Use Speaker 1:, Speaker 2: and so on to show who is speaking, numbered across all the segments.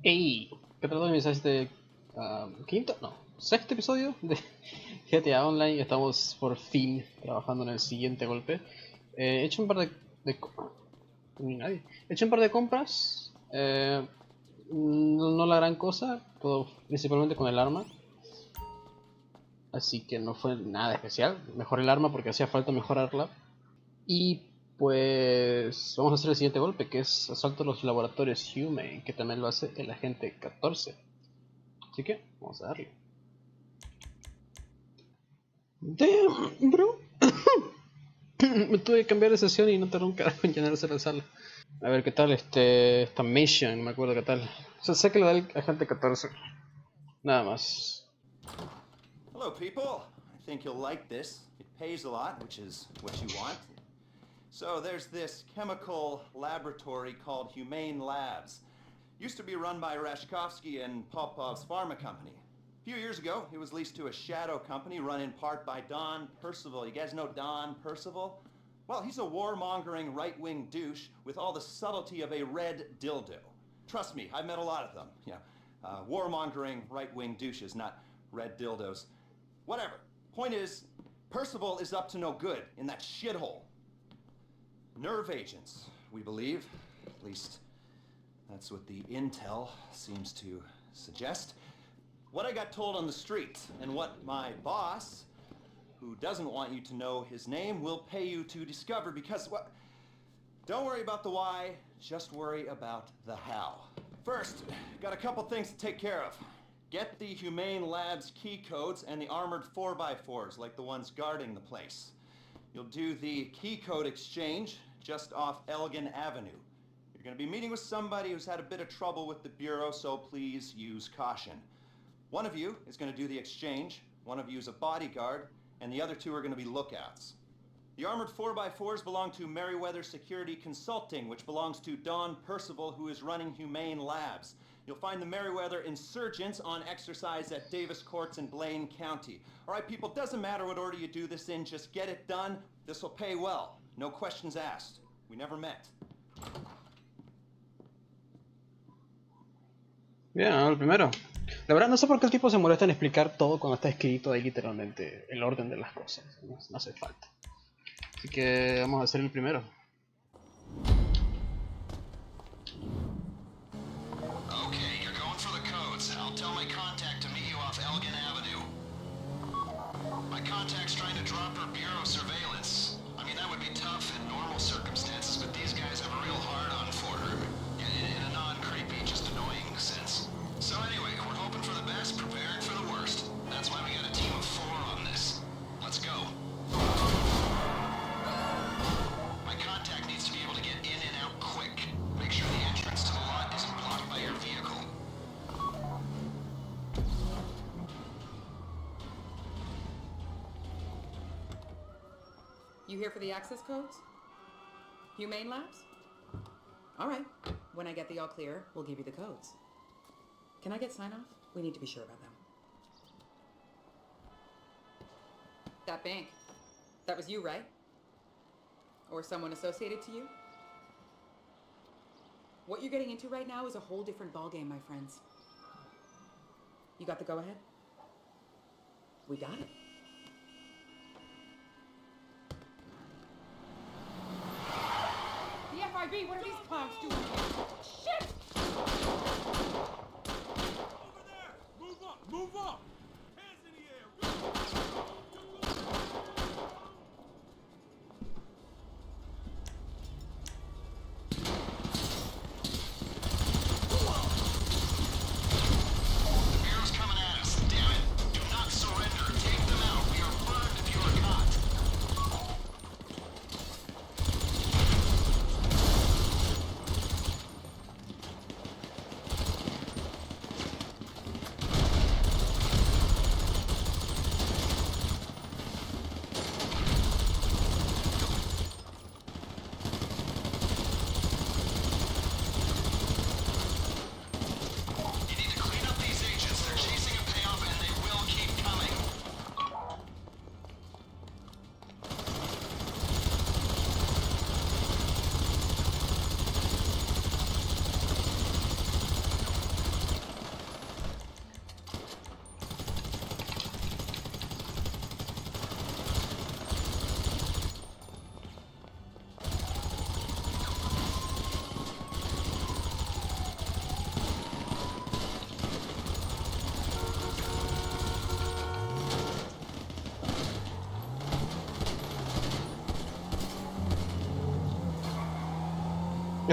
Speaker 1: Hey, ¿qué tal mis este quinto, no, sexto episodio de GTA Online? Estamos por fin trabajando en el siguiente golpe. He hecho un par ni nadie. He hecho un par de compras. No la gran cosa, todo principalmente con el arma. Así que no fue nada especial. Mejoré el arma porque hacía falta mejorarla. Y pues vamos a hacer el siguiente golpe, que es asalto a los laboratorios Humane, que también lo hace el agente 14. Así que vamos a darle. Damn, bro. Me tuve que cambiar de sesión y no tardó un carajo en llenarse la sala. A ver qué tal esta mission, no me acuerdo qué tal. O sea, sé que lo da el agente 14. Nada más.
Speaker 2: Hello, people. I think you'll like this. It pays a lot, which is what you want. So there's this chemical laboratory called Humane Labs. Used to be run by Rashkovsky and Popov's pharma company. A few years ago, it was leased to a shadow company run in part by Don Percival. You guys know Don Percival? Well, he's a warmongering right-wing douche with all the subtlety of a red dildo. Trust me, I've met a lot of them. Yeah, warmongering right-wing douches, not red dildos. Whatever. Point is, Percival is up to no good in that shithole. Nerve agents, we believe. At least, that's what the intel seems to suggest. What I got told on the street, and what my boss, who doesn't want you to know his name, will pay you to discover, because what? Don't worry about the why, just worry about the how. First, got a couple things to take care of. Get the Humane Labs key codes and the armored 4x4s, like the ones guarding the place. You'll do the key code exchange just off Elgin Avenue. You're going to be meeting with somebody who's had a bit of trouble with the Bureau, so please use caution. One of you is going to do the exchange, one of you is a bodyguard, and the other two are going to be lookouts. The armored 4x4s belong to Merriweather Security Consulting, which belongs to Don Percival, who is running Humane Labs. You'll find the Merriweather insurgents on exercise at Davis Courts in Blaine County. All right, people, doesn't matter what order you do this in, just get it done. This will pay well. No questions asked. We never met.
Speaker 1: Bien, el primero. La verdad no sé por qué el tipo se molesta en explicar todo cuando está escrito ahí literalmente el orden de las cosas. No hace falta. Así que vamos a hacer el primero.
Speaker 2: Okay, you're going for the codes. I'll tell my contact to meet you off Elgin Avenue. My contact's trying to drop her bureau surveillance. I mean, that would be tough in normal circumstances, but these guys have a real hard-on for her. In a non-creepy, just annoying sense. So anyway, we're hoping for the best, preparing for the worst. That's why we got a team of 4 on this. Let's go. My contact needs to be able to get in and out quick. Make sure the entrance to the lot isn't blocked by your vehicle.
Speaker 3: You here for the access codes? Humane Labs? All right. When I get the all clear, we'll give you the codes. Can I get sign off? We need to be sure about them. That bank. That was you, right? Or someone associated to you? What you're getting into right now is a whole different ballgame, my friends. You got the go-ahead? We got it.
Speaker 4: The FIB, what are these clowns doing here? Shit!
Speaker 5: Over there! Move up! Move up! Hands in the air! Go!
Speaker 2: The Bureau's coming at us. Damn it. Do not surrender. Take them out. We are burned if you are caught.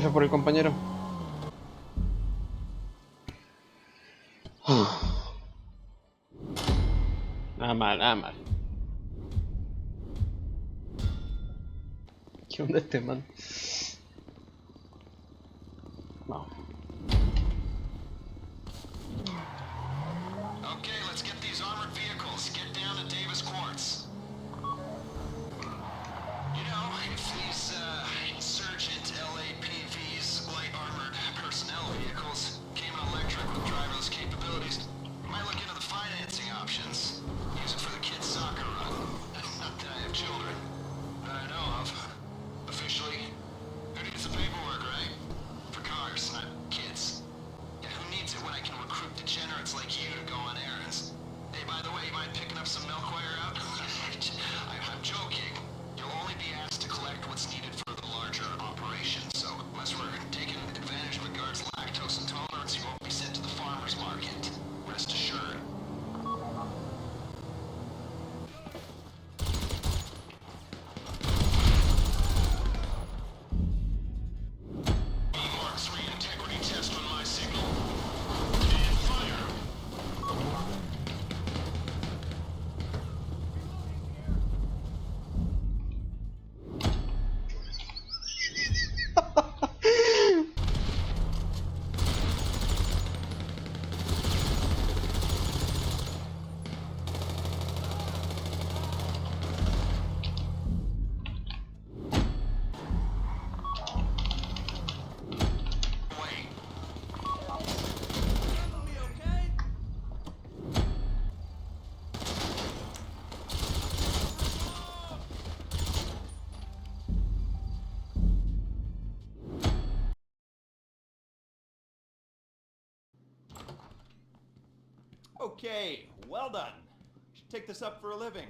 Speaker 1: F por el compañero. Nada mal, nada mal. ¿Qué onda este man? No.
Speaker 2: Okay, let's get these armored vehicles. Get down to Davis Quartz. You know, if these insurgent LAPVs, light armored personnel vehicles, came in electric with driverless capabilities, we might look into the financing options. Use it for the kids' soccer run. Not that I have children that I know of. Officially, who needs the paperwork, right? For cars, not kids. Yeah, who needs it when I can recruit degenerates like you to go on errands? Hey, by the way, you mind picking up some milk while you're out? I'm joking. You'll only be asked to collect what's needed for the larger operation, so unless we're taking advantage of a guard's lactose intolerance, you won't be sent to the farmer's market. Rest assured. Mark 3 integrity test on my signal. And fire. Wait.
Speaker 5: Handle me, okay?
Speaker 2: Okay, well done. Should take this up for a living.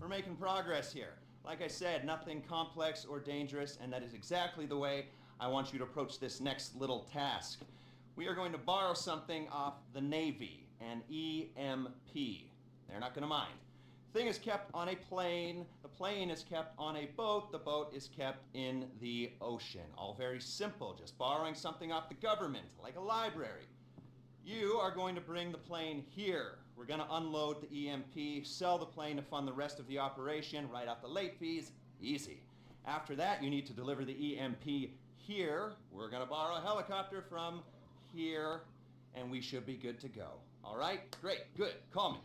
Speaker 2: We're making progress here. Like I said, nothing complex or dangerous, and that is exactly the way I want you to approach this next little task. We are going to borrow something off the Navy, an EMP. They're not going to mind. Thing is kept on a plane, the plane is kept on a boat, the boat is kept in the ocean. All very simple, just borrowing something off the government, like a library. You are going to bring the plane here. We're going to unload the EMP, sell the plane to fund the rest of the operation, write off the late fees, easy. After that, you need to deliver the EMP here. We're going to borrow a helicopter from here, and we should be good to go. All right? Great, good, call me.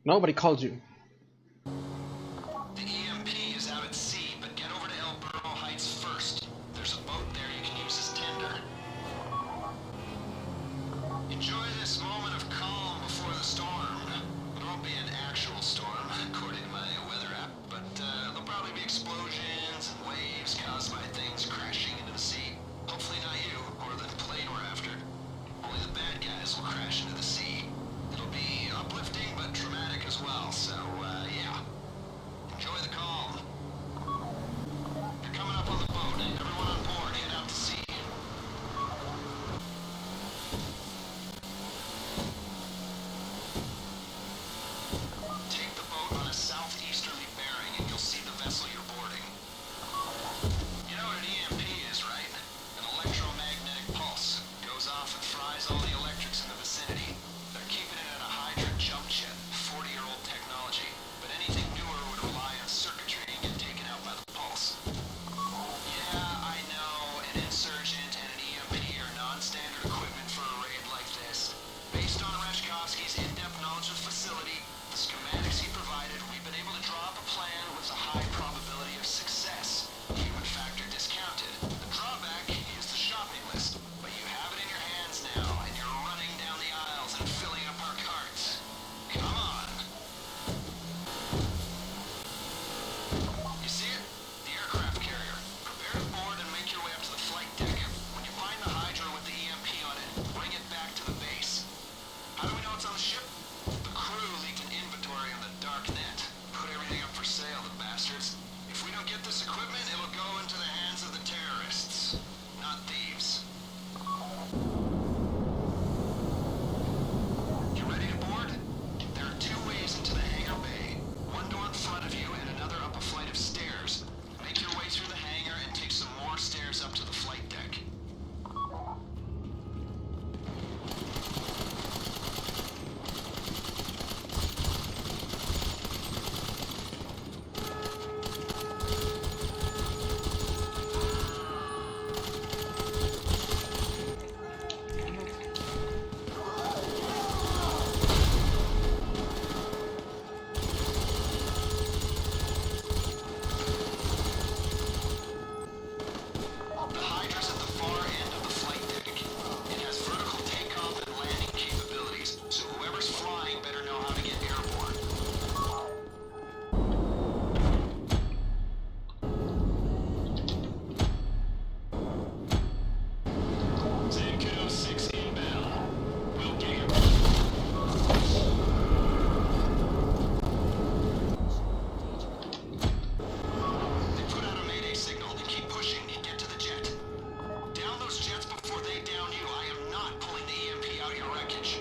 Speaker 1: Nobody called you.
Speaker 2: The EMP is out at sea, but get over to El Burro Heights first. There's a boat there you can use as tender. Enjoy this moment of calm before the storm. It won't be an actual storm, according to my weather app, but there'll probably be explosions and waves caused by things crashing into the sea. Hopefully not you, or the plane we're after. Only the bad guys will crash into the sea. It'll be uplifting, but traumatic as well, so, yeah. Enjoy the calm. You're coming up on the boat. Everyone on board, head out to before they down you. I am not pulling the EMP out your wreckage.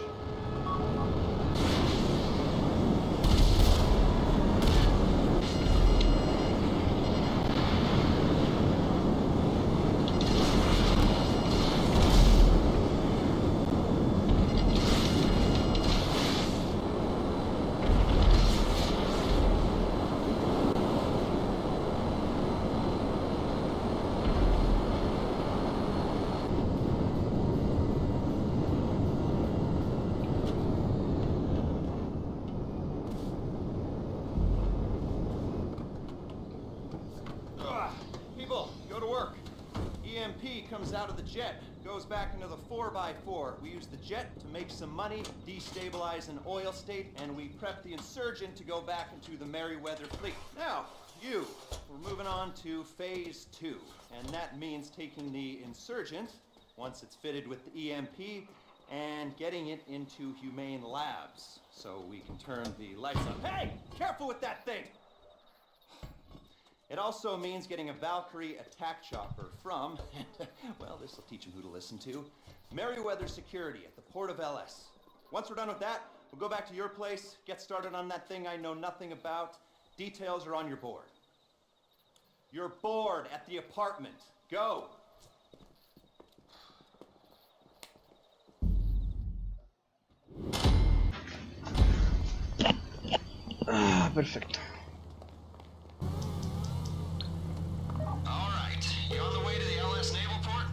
Speaker 2: People, go to work. EMP comes out of the jet, goes back into the 4x4. We use the jet to make some money, destabilize an oil state, and we prep the insurgent to go back into the Merryweather fleet. Now, we're moving on to phase 2, and that means taking the insurgent, once it's fitted with the EMP, and getting it into Humane labs, so we can turn the lights on. Hey, careful with that thing! It also means getting a Valkyrie attack chopper from, well, this will teach them who to listen to, Merryweather Security at the port of LS. Once we're done with that, we'll go back to your place, get started on that thing I know nothing about. Details are on your board. You're bored at the apartment. Go!
Speaker 1: Ah, perfecto.
Speaker 2: All right, you on the way to the LS Naval Port?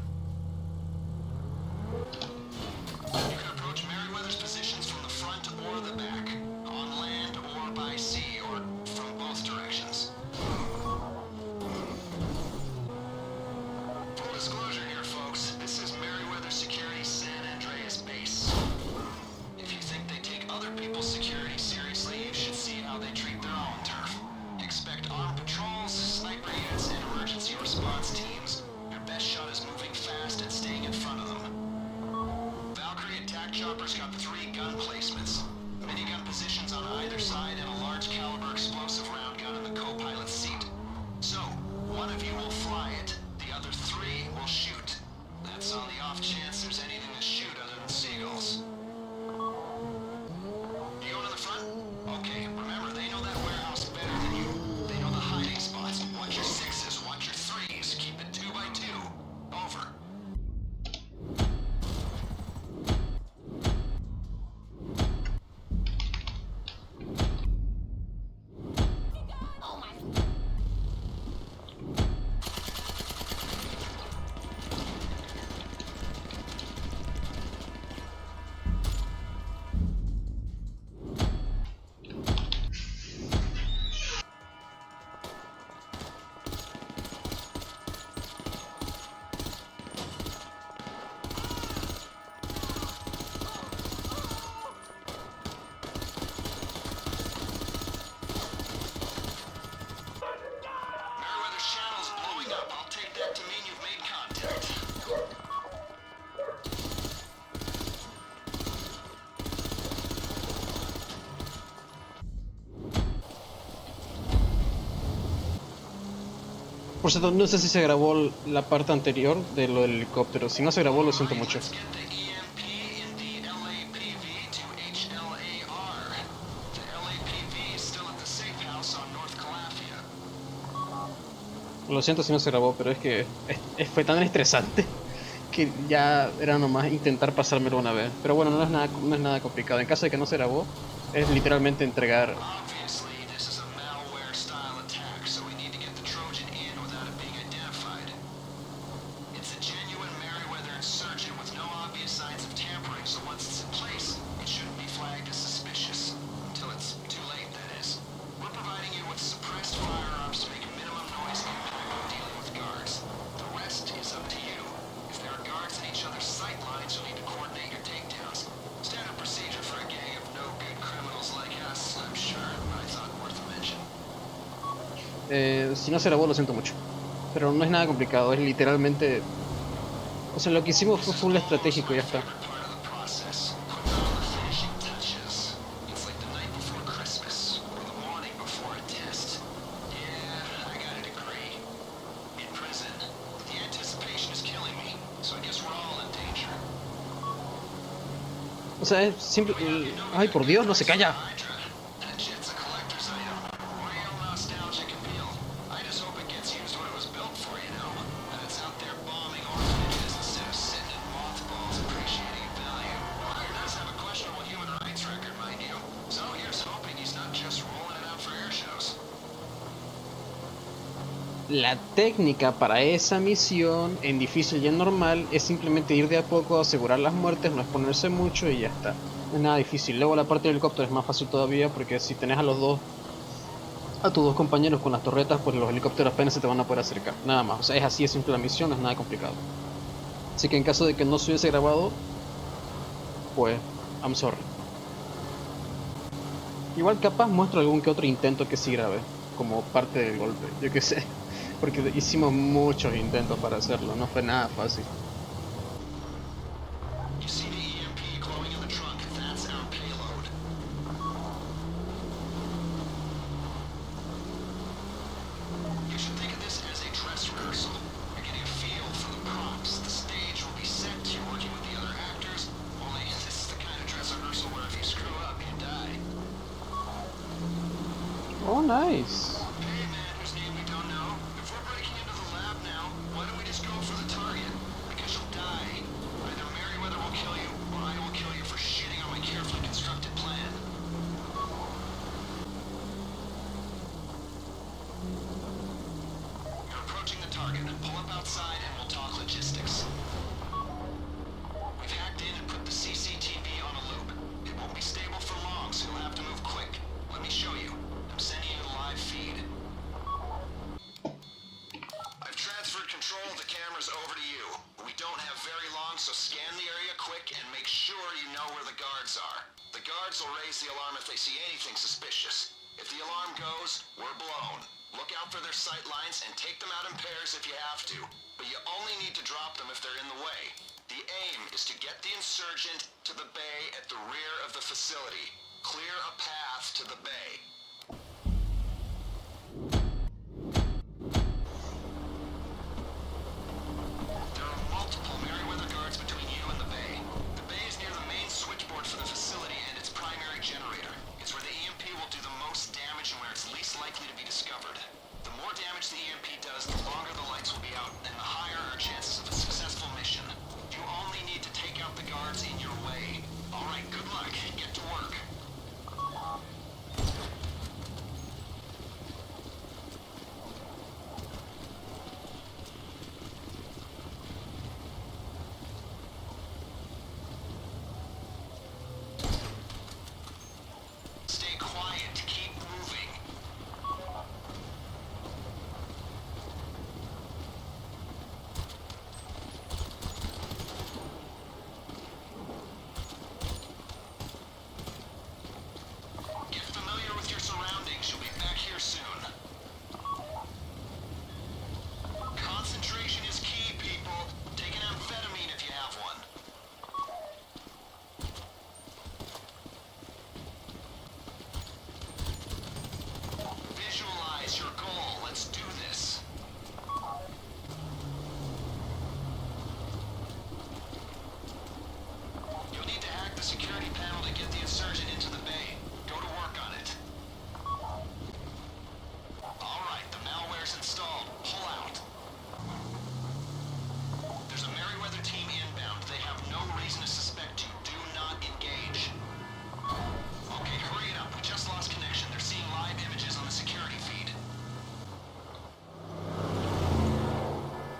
Speaker 2: You can approach Merryweather's positions from the front or the back, on land or by sea, or from both directions. Full disclosure here, folks. This is Merryweather Security San Andreas Base. If you think they take other people's security seriously, you should see how they treat their own turf. Expect armed patrols, sniper units, and emergency response teams. Your best shot is moving fast and staying in front of them. Valkyrie attack choppers got 3 gun placements. Minigun positions on either side and a large caliber explosive round gun in the co-pilot's seat. So, one of you will fly it, the other 3 will shoot. That's on the off chance there's anything to shoot other than seagulls. You going to the front? Okay, remember, they know that warehouse better than you. They know the hiding spots. Watch your 6s, watch your 3s. Keep it 2 by 2. Over. Merryweather's channel's blowing up. I'll take that to mean you've made contact.
Speaker 1: Por cierto, no sé si se grabó la parte anterior de lo del helicóptero. Si no se grabó, lo siento mucho.
Speaker 2: Let's get the EMP in the LAPV to HLAR. The LAPV is still at the safe house on North Calafia.
Speaker 1: Lo siento si no se grabó, pero es que fue tan estresante que ya era nomás intentar pasármelo una vez. Pero bueno, no es nada complicado. En caso de que no se grabó, es literalmente entregar.
Speaker 2: Obviously, this is a malware-style attack, so we need to get the Trojan in without it being identified. It's a genuine Merryweather insurgent with no obvious signs of tampering, so once it's in place, it shouldn't be flagged as suspicious. Until it's too late, that is. We're providing you with suppressed firearms to make minimum noise impact when dealing with guards. The rest is up to you. If there are guards in each other's sight lines, you'll need to coordinate your takedowns. Standard procedure for a gang of no-good criminals like us, I'm sure, but I thought worth a mention.
Speaker 1: Si no se grabó, lo siento mucho. Pero no es nada complicado, es literalmente... O sea, lo que hicimos fue full estratégico y ya está.
Speaker 2: Favorite part of the process. Putting on the finishing touches. It's like the night before Christmas, or the morning before a test. Yeah, I got a degree. In prison, the anticipation is killing me, so I
Speaker 1: O sea, es simple... Ay, por Dios, no se calla. La técnica para esa misión en difícil y en normal es simplemente ir de a poco, asegurar las muertes, no exponerse mucho y ya está. No es nada difícil. Luego la parte del helicóptero es más fácil todavía porque si tenés a tus dos compañeros con las torretas, pues los helicópteros apenas se te van a poder acercar. Nada más. O sea, es así de simple la misión, no es nada complicado. Así que en caso de que no se hubiese grabado, pues, I'm sorry. Igual capaz muestro algún que otro intento que sí grabé, como parte del golpe, yo qué sé. Porque hicimos muchos intentos para hacerlo, no fue nada fácil. Oh, nice.
Speaker 2: So scan the area quick and make sure you know where the guards are. The guards will raise the alarm if they see anything suspicious. If the alarm goes, we're blown. Look out for their sight lines and take them out in pairs if you have to. But you only need to drop them if they're in the way. The aim is to get the insurgent to the bay at the rear of the facility. Clear a path to the bay. For the facility and its primary generator. It's where the EMP will do the most damage and where it's least likely to be discovered. The more damage the EMP does, the longer the lights will be out and the higher our chances of a successful mission. You only need to take out the guards in your way. Alright, good luck. Get to work.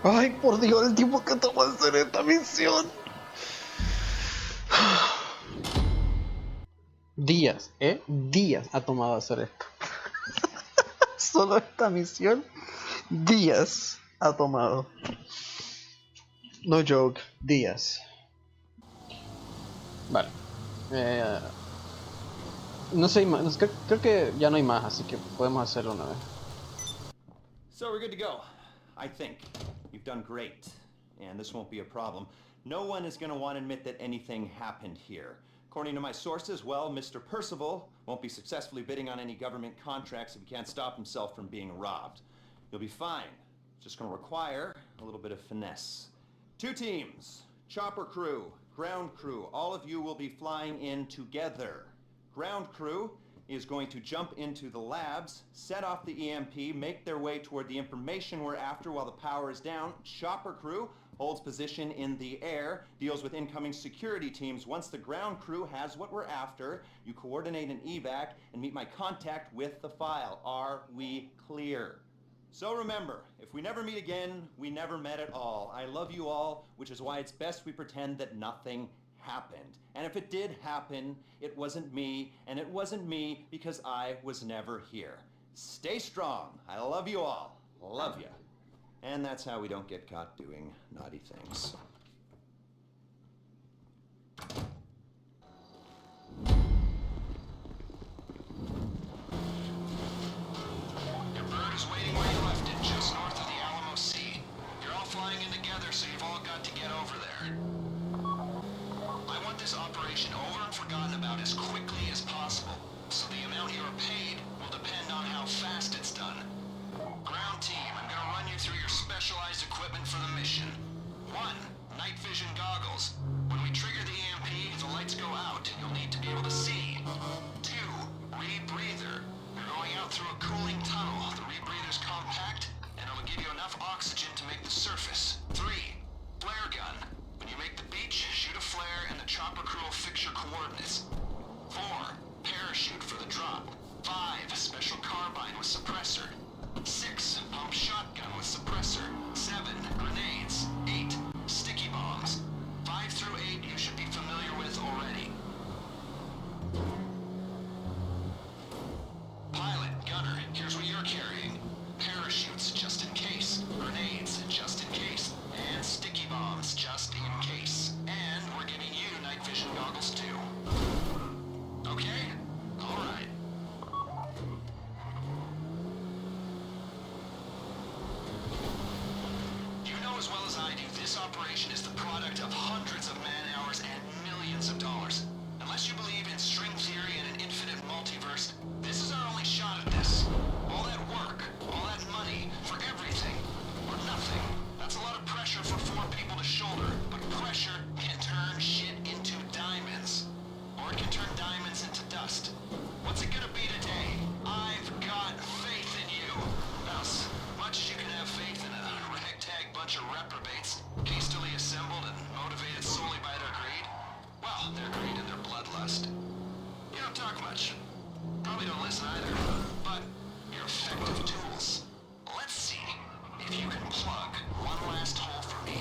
Speaker 1: Ay, por Dios, el tiempo que toma hacer esta misión. Días, días ha tomado hacer esto. Solo esta misión, días ha tomado. No joke, días. Vale. No sé más, creo que ya no hay más, así que podemos hacerlo una vez.
Speaker 2: So we're good to go, I think. You've done great, and this won't be a problem. No one is going to want to admit that anything happened here. According to my sources, well, Mr. Percival won't be successfully bidding on any government contracts if he can't stop himself from being robbed. You'll be fine. It's just going to require a little bit of finesse. 2 teams. Chopper crew, ground crew, all of you will be flying in together. Ground crew is going to jump into the labs, set off the EMP, make their way toward the information we're after while the power is down. Chopper crew holds position in the air, deals with incoming security teams. Once the ground crew has what we're after, you coordinate an evac and meet my contact with the file. Are we clear? So remember, if we never meet again, we never met at all. I love you all, which is why it's best we pretend that nothing happened. And if it did happen, it wasn't me, and it wasn't me because I was never here. Stay strong. I love you all. Love ya. And that's how we don't get caught doing naughty things.
Speaker 6: Your bird is waiting where you left it, just north of the Alamo Sea. You're all flying in together, so you've all got to get over there. I want this operation over and forgotten about as quickly as possible, so the amount you are paid will depend on how fast it's done. Ground team, I'm gonna run you through your specialized equipment for the mission. 1. Night vision goggles. When we trigger the EMP, the lights go out. You'll need to be able to see. 2. Rebreather. You're going out through a cooling tunnel. The rebreather's compact, and it'll give you enough oxygen to make the surface. 3. Flare gun. When you make the beach, shoot a flare, and the chopper crew will fix your coordinates. 4. Parachute for the drop. 5. Special carbine with suppressor. 6. Pump shotgun with suppressor. 7. Grenades. 8. Sticky bombs. 5 through 8 you should be familiar with already. Pilot, gunner, here's what you're carrying. Parachutes, just in case. Grenades, just in case. And sticky bombs, just in case. And we're giving you night vision goggles too. Okay? Alright. As well as I do, this operation is the product of hundreds of man-hours and millions of dollars. Unless you believe in string theory and an infinite multiverse, this is our only shot at this. All that work, all that money, for everything, or nothing. That's a lot of pressure for 4 people to shoulder, but pressure can turn shit into diamonds. Or it can turn diamonds into dust. What's it gonna be today? I've got faith in you. Now, as much as you can have faith in a ragtag bunch of reprobates, hastily assembled and motivated solely by their greed, well, their greed and their bloodlust. You don't talk much. Probably don't listen either, but you're effective tools. Let's see if you can plug one last hole for me.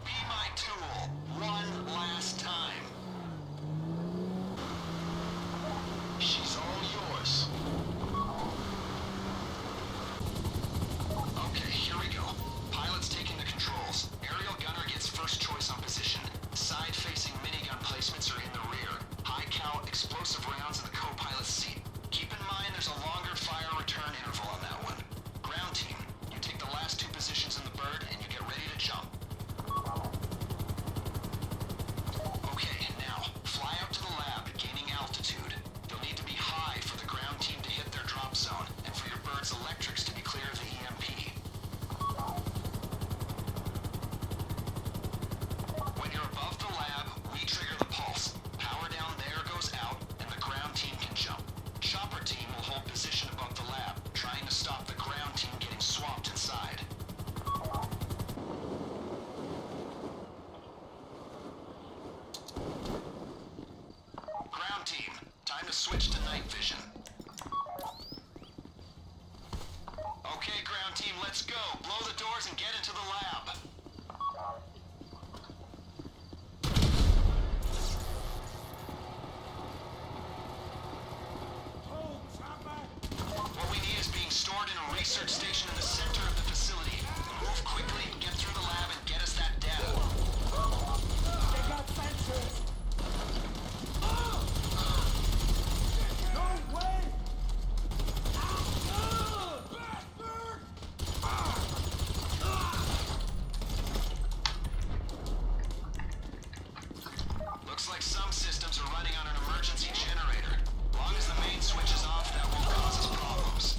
Speaker 6: Be my tool one last time. She's all yours. Okay, here we go. Pilot's taking the controls. Aerial gunner gets first choice on position. Side-facing minigun placements are in the rear. High-cal explosive rounds in the co-pilot's seat. Keep in mind there's a longer fire return interval on that one. Ground team, you take the last 2 positions in the bird and you get ready to jump. Okay, now, fly out to the lab, gaining altitude. You'll need to be high for the ground team to hit their drop zone, and for your bird's electrics to be clear of the EMP. When you're above the lab, we trigger the pulse. Power down there goes out, and the ground team can jump. Chopper team will hold position above the lab, trying to stop the ground team getting swamped inside. Ground team, time to switch to night vision. Okay, ground team, let's go. Blow the doors and get into the lab. What we need is being stored in a research station in the center of the facility. Move quickly, get through the lab, and get us that data.
Speaker 5: They got sensors! No way!
Speaker 6: Looks like some systems are running on an emergency generator. Long as the main switch is off, that won't cause us problems.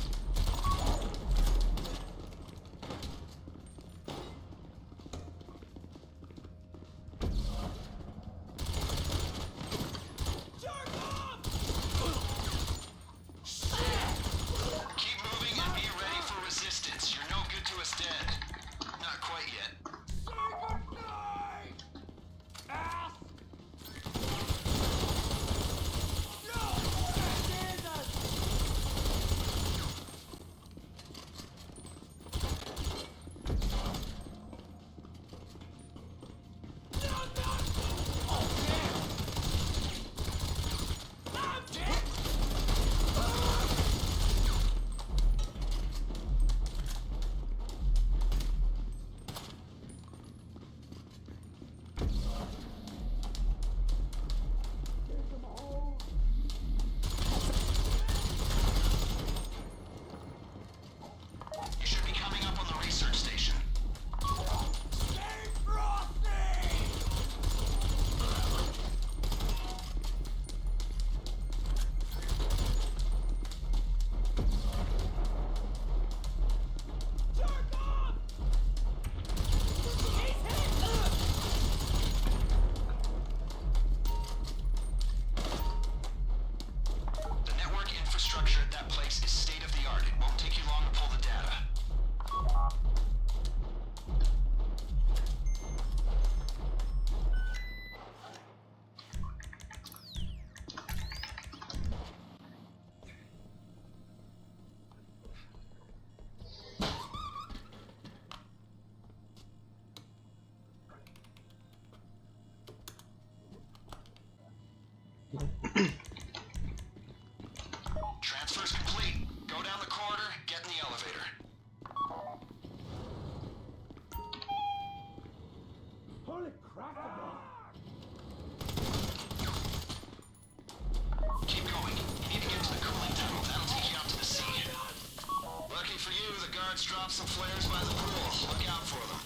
Speaker 6: off some flares by the pool. Look out for them.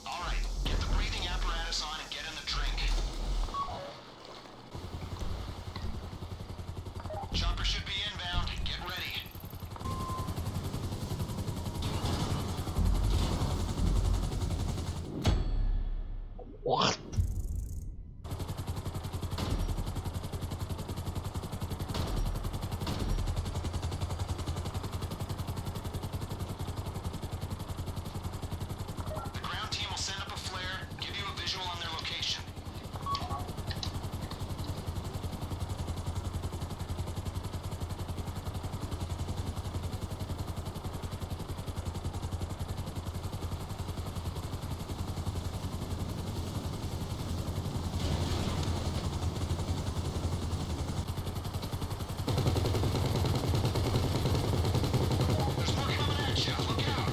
Speaker 6: All right, get the breathing apparatus on and get in the drink. Chopper should be inbound. Get ready.
Speaker 1: What?
Speaker 6: The ground team will send up a flare, give you a visual on their location. There's more coming at you. Look out.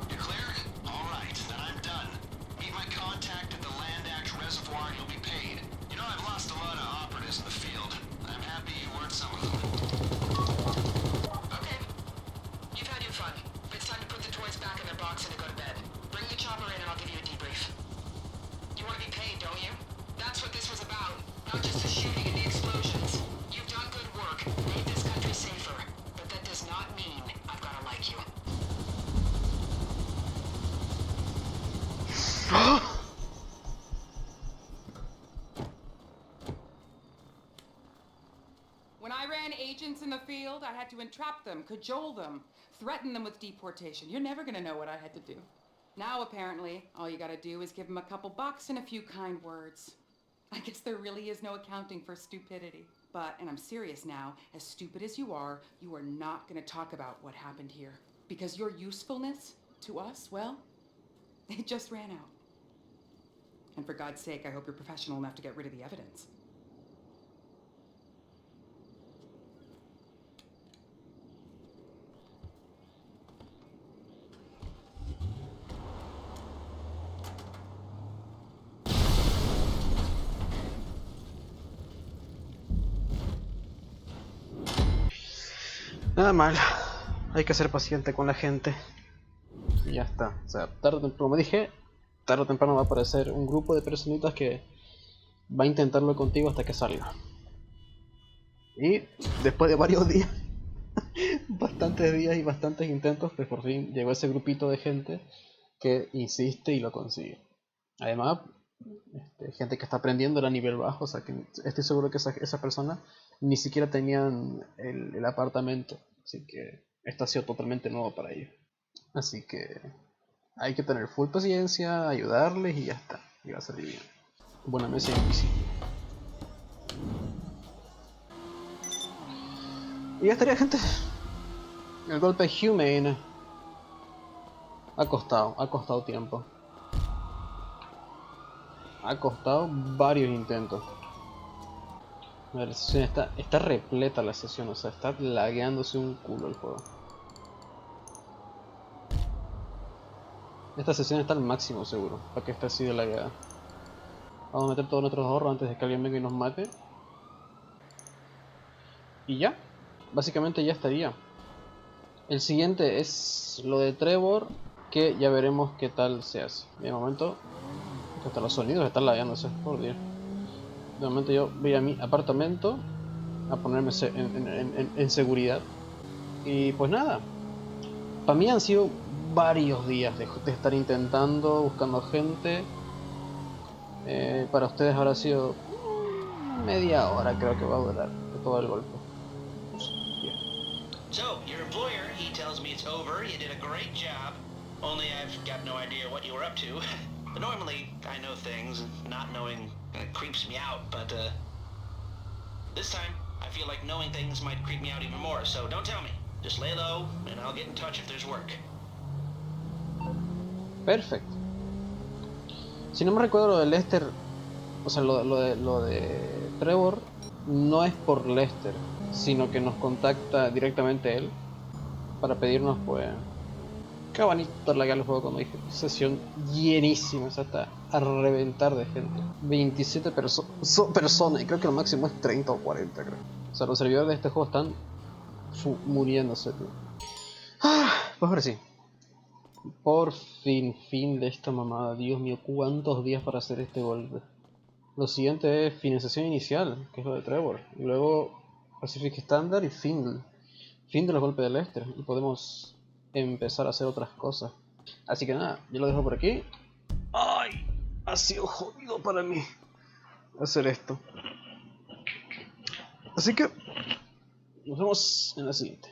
Speaker 6: You clear? All right, then I'm done. Meet my contact at the Land Act Reservoir and you'll be paid. You know, I've lost a lot of operatives in the field. I'm happy you weren't some of them.
Speaker 3: Okay. You've had your fun. It's time to put the toys back in their box and to go to bed. Bring the chopper in and I'll give you a debrief. You want to be paid, don't you? That's what this was about. Not just the shooting and the explosions. You've done good work, made this country safer. But that does not mean I've got to like you.
Speaker 4: When I ran agents in the field, I had to entrap them, cajole them, threaten them with deportation. You're never gonna know what I had to do. Now, apparently, all you gotta do is give them a couple bucks and a few kind words. I guess there really is no accounting for stupidity. But, and I'm serious now, as stupid as you are not gonna talk about what happened here. Because your usefulness to us, well, it just ran out. And for God's sake, I hope you're professional enough to get rid of the evidence.
Speaker 1: Nada mal. Hay que ser paciente con la gente. Y ya está. O sea, tarde o temprano, como dije, tarde o temprano va a aparecer un grupo de personitas que va a intentarlo contigo hasta que salga. Y después de varios días, bastantes días y bastantes intentos, pues por fin llegó ese grupito de gente que insiste y lo consigue. Además, gente que está aprendiendo era a nivel bajo, o sea que estoy seguro que esa persona ni siquiera tenían el apartamento, así que esto ha sido totalmente nuevo para ellos. Así que hay que tener full paciencia, ayudarles y ya está, y va a salir bien. Buena mesa difícil. Y ya estaría, gente. El golpe Humane ha costado tiempo. Ha costado varios intentos. La sesión está repleta la sesión, o sea, está lagueándose un culo el juego. Esta sesión está al máximo seguro, para que esté así de lagueada. Vamos a meter todos nuestros ahorros antes de que alguien venga y nos mate. Y ya, básicamente ya estaría. El siguiente es lo de Trevor, que ya veremos qué tal se hace. De momento, hasta los sonidos están lagueándose, por Dios. De momento yo voy a mi apartamento a ponerme en seguridad. Y pues nada, para mí han sido varios días de estar intentando, buscando gente. Para ustedes habrá sido media hora, creo que va a durar de todo el golpe.
Speaker 6: So, your employer, he tells me it's over, you did a great job. Only I've got no idea what you were up to. But normally, I know things, and not knowing creeps me out, but this time, I feel like knowing things might creep me out even more, so don't tell me. Just lay low, and I'll get in touch if there's work.
Speaker 1: Perfecto. Si no me recuerdo lo de Lester, o sea, lo de Trevor, no es por Lester, sino que nos contacta directamente él para pedirnos, pues, qué bonito laguear el juego, como dije, sesión llenísima, o sea, hasta a reventar de gente, 27 personas, y creo que lo máximo es 30 o 40, creo. O sea, los servidores de este juego están muriéndose, tío. Pues ahora sí, por fin de esta mamada. Dios mío, cuántos días para hacer este golpe. Lo siguiente es finalización inicial, que es lo de Trevor, y luego Pacific Standard y fin de los golpes de Lester, y podemos empezar a hacer otras cosas. Así que nada, yo lo dejo por aquí. ¡Ay! Ha sido jodido para mí hacer esto. Así que nos vemos en la siguiente.